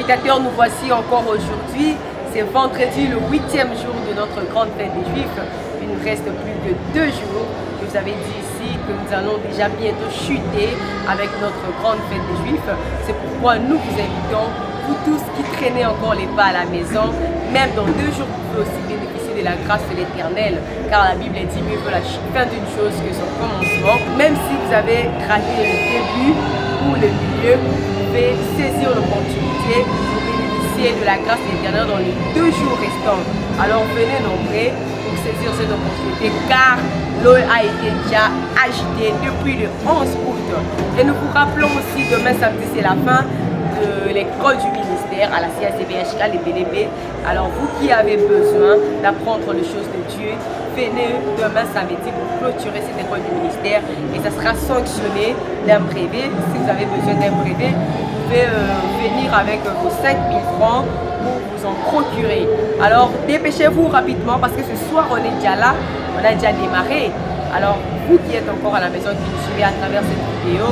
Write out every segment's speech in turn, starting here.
téléspectateurs, nous voici encore aujourd'hui. C'est vendredi, le 8e jour de notre grande fête des Juifs. Il nous reste plus de 2 jours. Je vous avais dit ici que nous allons déjà bientôt chuter avec notre grande fête des Juifs. C'est pourquoi nous vous invitons, vous tous qui traînez encore les pas à la maison, même dans 2 jours, vous pouvez aussi bénéficier de la grâce de l'Éternel. Car la Bible dit mieux vaut la fin d'une chose que son commencement. Même si vous avez raté le début ou le milieu, vous pouvez saisir l'opportunité pour bénéficier de la grâce de l'Éternel dans les 2 jours restants. Alors venez nombreux pour saisir cette opportunité car l'eau a été déjà agitée depuis le 11 août. Et nous vous rappelons aussi demain samedi c'est la fin de l'école du ministère à la CACBHK, les BDB. Alors vous qui avez besoin d'apprendre les choses de Dieu, venez demain samedi pour clôturer cette école du ministère et ça sera sanctionné d'un brevet. Si vous avez besoin d'un brevet, vous pouvez venir avec vos 5 000 francs pour vous en procurer. Alors dépêchez-vous rapidement parce que ce soir on est déjà là, on a déjà démarré. Alors vous qui êtes encore à la maison, qui nous suivez à travers cette vidéo,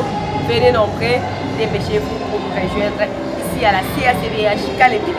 venez nombreux, dépêchez-vous pour nous rejoindre ici à la CACBHK les BDB.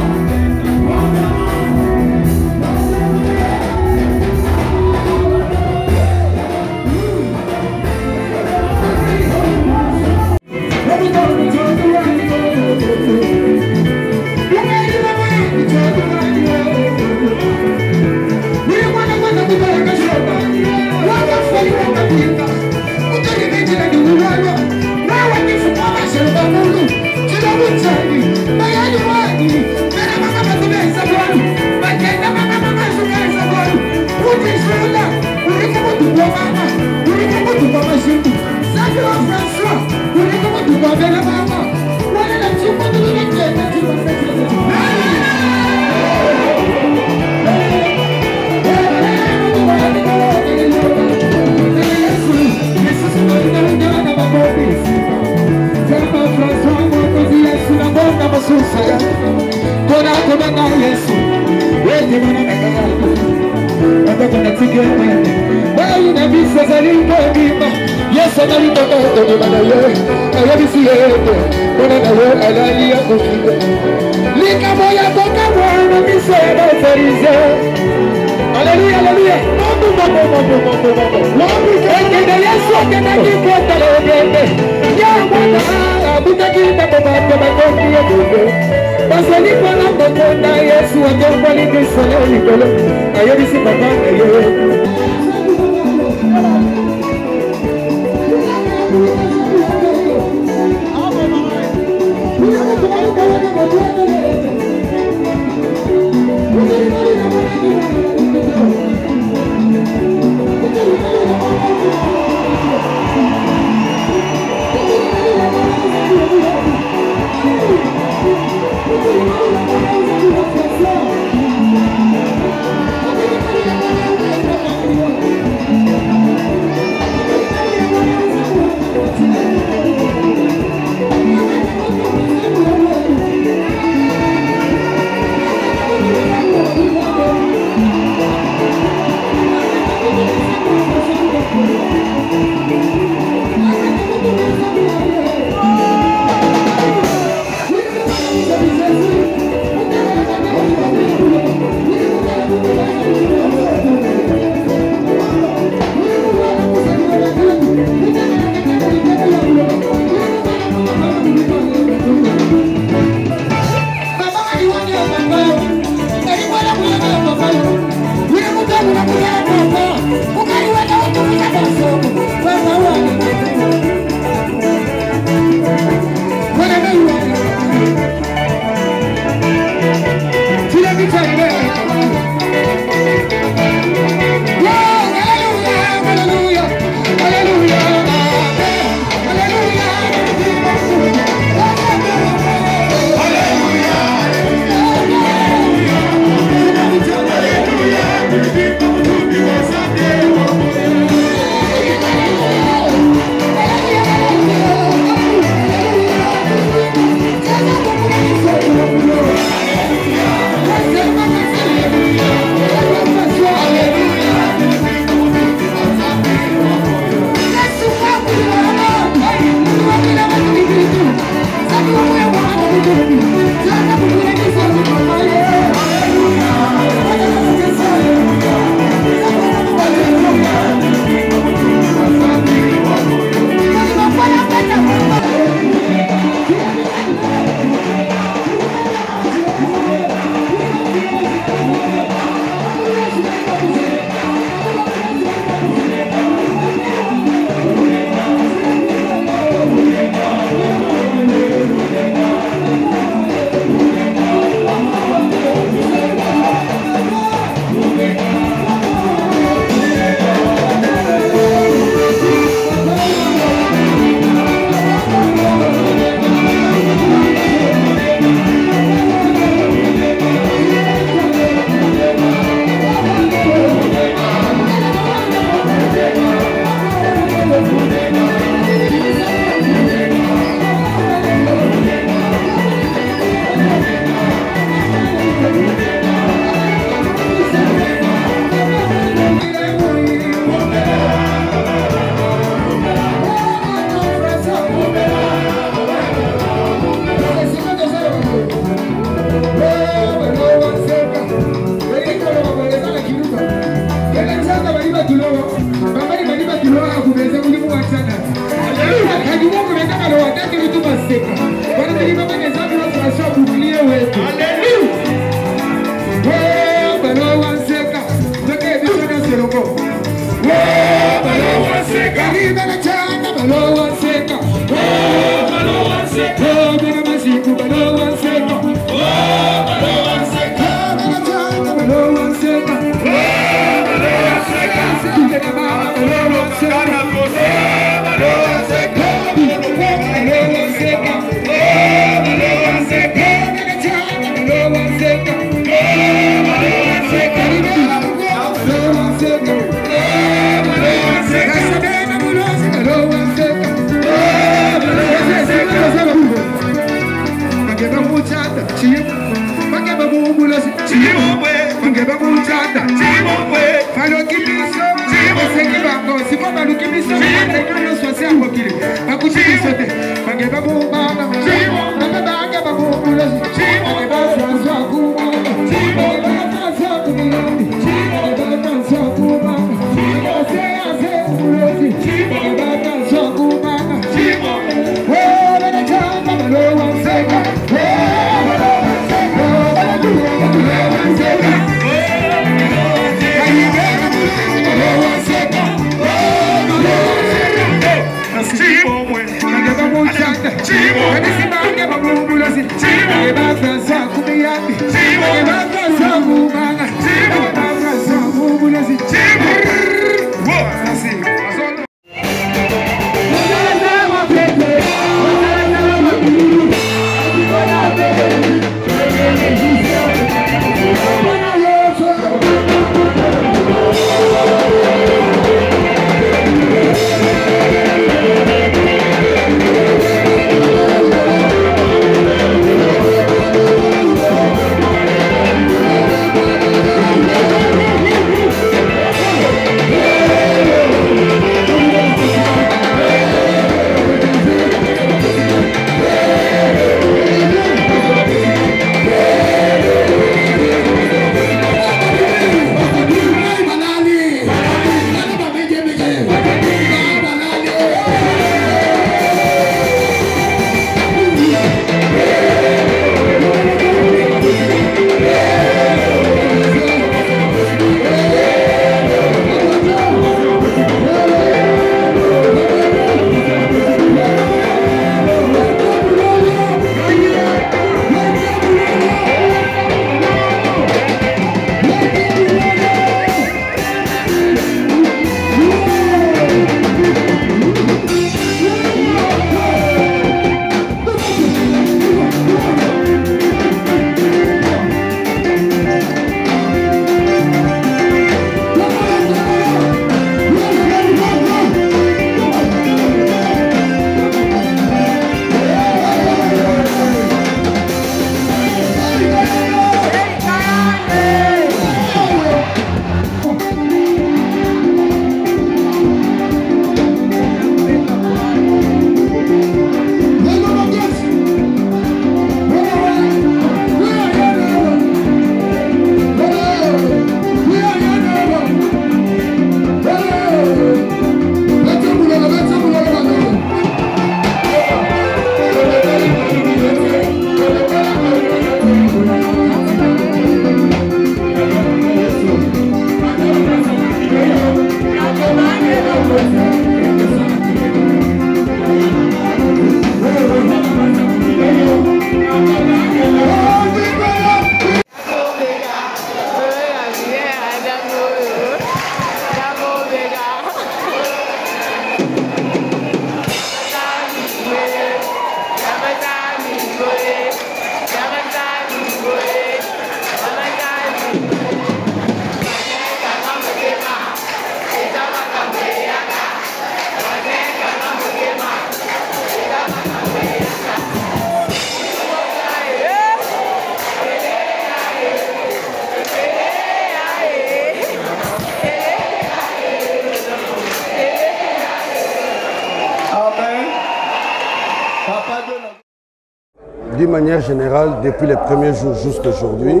D'une manière générale, depuis les premiers jours jusqu'à aujourd'hui,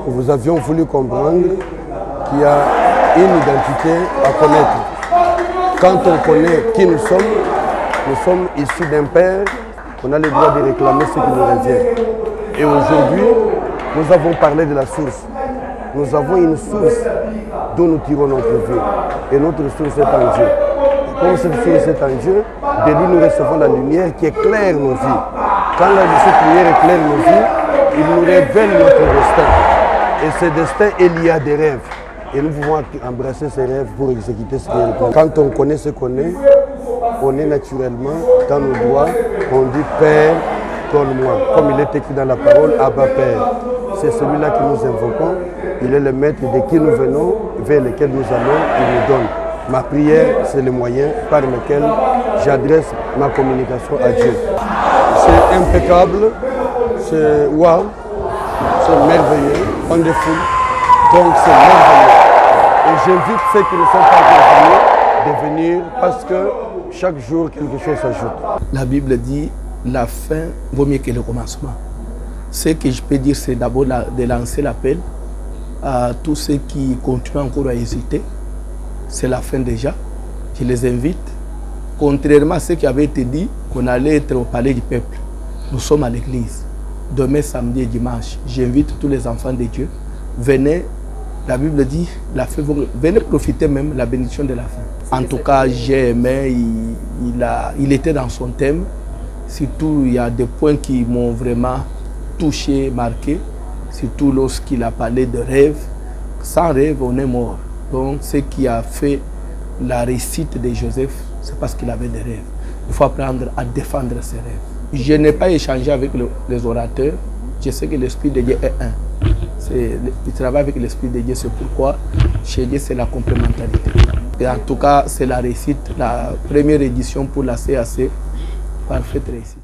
nous avions voulu comprendre qu'il y a une identité à connaître. Quand on connaît qui nous sommes issus d'un père, on a le droit de réclamer ce qui nous revient. Et aujourd'hui, nous avons parlé de la source. Nous avons une source dont nous tirons notre vie. Et notre source est en Dieu. Comme cette source est en Dieu, de lui nous recevons la lumière qui éclaire nos vies. Quand cette lumière éclaire nos vies, il nous révèle notre destin. Et ce destin est lié à des rêves. Et nous pouvons embrasser ces rêves pour exécuter ce qui est le plan. Quand on connaît ce qu'on est, on est naturellement dans nos doigts, on dit Père, donne-moi. Comme il est écrit dans la parole, Abba Père. C'est celui-là que nous invoquons. Il est le maître de qui nous venons, vers lequel nous allons, il nous donne. Ma prière, c'est le moyen par lequel j'adresse ma communication à Dieu. C'est impeccable, c'est wow, c'est merveilleux, wonderful, donc c'est merveilleux. Et j'invite ceux qui ne sont pas encore venus de venir parce que chaque jour quelque chose s'ajoute. La Bible dit la fin vaut mieux que le commencement. Ce que je peux dire, c'est d'abord de lancer l'appel à tous ceux qui continuent encore à hésiter. C'est la fin déjà. Je les invite. Contrairement à ce qui avait été dit, qu'on allait être au palais du peuple. Nous sommes à l'église. Demain, samedi et dimanche. J'invite tous les enfants de Dieu. Venez, la Bible dit, venez profiter même de la bénédiction de la fin. En tout cas, j'ai aimé, il était dans son thème. Surtout, il y a des points qui m'ont vraiment touché, marqué. Surtout lorsqu'il a parlé de rêve. Sans rêve, on est mort. Donc, ce qui a fait la réussite de Joseph, c'est parce qu'il avait des rêves. Il faut apprendre à défendre ses rêves. Je n'ai pas échangé avec les orateurs. Je sais que l'Esprit de Dieu est un. Il travaille avec l'Esprit de Dieu, c'est pourquoi chez Dieu, c'est la complémentarité. Et en tout cas, c'est la réussite, la première édition pour la CAC. Parfaite réussite.